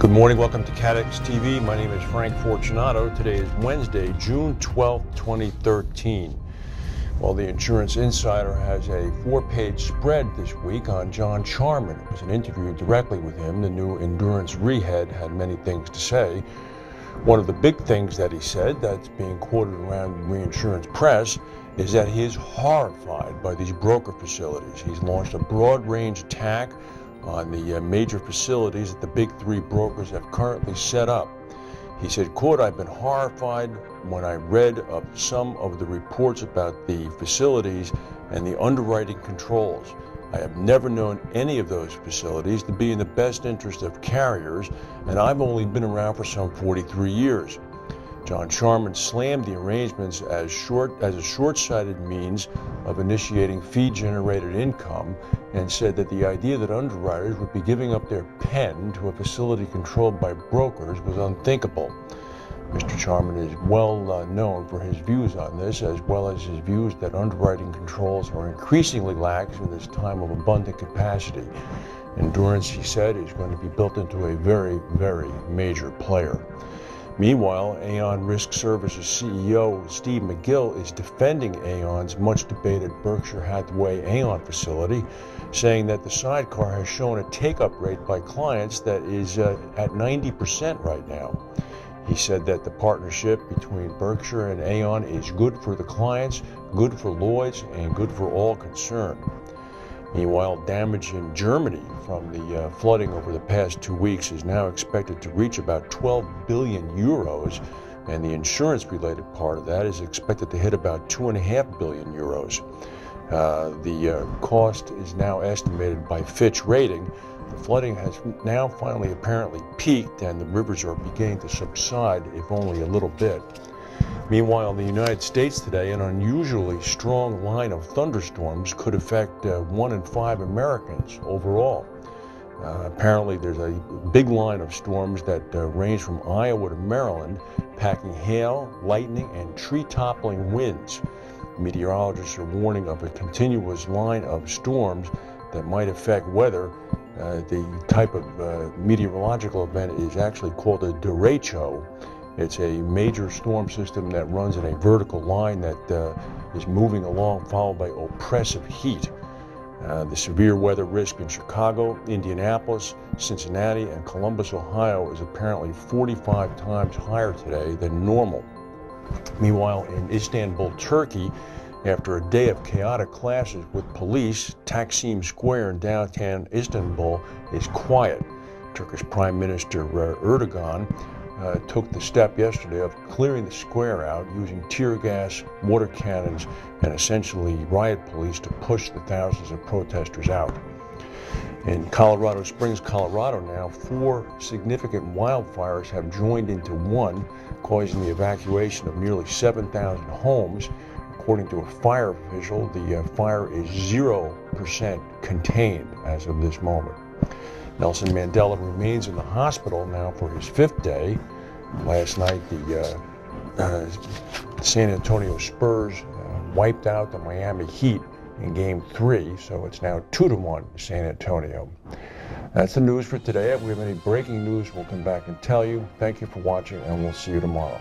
Good morning, welcome to CATEX TV. My name is Frank Fortunato. Today is Wednesday, June 12, 2013. Well, the Insurance Insider has a 4-page spread this week on John Charman. It was an interview directly with him. The new Endurance Re-head had many things to say. One of the big things that he said that's being quoted around the reinsurance press is that he is horrified by these broker facilities. He's launched a broad-range attack on the major facilities that the big three brokers have currently set up. He said, quote, "I've been horrified when I read of some of the reports about the facilities and the underwriting controls. I have never known any of those facilities to be in the best interest of carriers, and I've only been around for some 43 years. John Charman slammed the arrangements as a short-sighted means of initiating fee-generated income and said that the idea that underwriters would be giving up their pen to a facility controlled by brokers was unthinkable." Mr. Charman is well known for his views on this, as well as his views that underwriting controls are increasingly lax in this time of abundant capacity. Endurance, he said, is going to be built into a very, very major player. Meanwhile, Aon Risk Services CEO Steve McGill is defending Aon's much-debated Berkshire Hathaway Aon facility, saying that the sidecar has shown a take-up rate by clients that is at 90% right now. He said that the partnership between Berkshire and Aon is good for the clients, good for Lloyd's, and good for all concerned. Meanwhile, damage in Germany from the flooding over the past 2 weeks is now expected to reach about 12 billion euros, and the insurance-related part of that is expected to hit about 2.5 billion euros. The cost is now estimated by Fitch Rating. The flooding has now finally apparently peaked, and the rivers are beginning to subside, if only a little bit. Meanwhile, in the United States today, an unusually strong line of thunderstorms could affect 1 in 5 Americans overall. Apparently, there's a big line of storms that range from Iowa to Maryland, packing hail, lightning, and tree-toppling winds. Meteorologists are warning of a continuous line of storms that might affect weather. The type of meteorological event is actually called a derecho. It's a major storm system that runs in a vertical line that is moving along, followed by oppressive heat. The severe weather risk in Chicago, Indianapolis, Cincinnati, and Columbus, Ohio is apparently 45 times higher today than normal. Meanwhile, in Istanbul, Turkey, after a day of chaotic clashes with police, Taksim Square in downtown Istanbul is quiet. Turkish Prime Minister Erdogan took the step yesterday of clearing the square out using tear gas, water cannons, and essentially riot police to push the thousands of protesters out. In Colorado Springs, Colorado now, 4 significant wildfires have joined into one, causing the evacuation of nearly 7,000 homes. According to a fire official, the fire is 0% contained as of this moment. Nelson Mandela remains in the hospital now for his 5th day. Last night, the San Antonio Spurs wiped out the Miami Heat in Game 3, so it's now 2-1 San Antonio. That's the news for today. If we have any breaking news, we'll come back and tell you. Thank you for watching, and we'll see you tomorrow.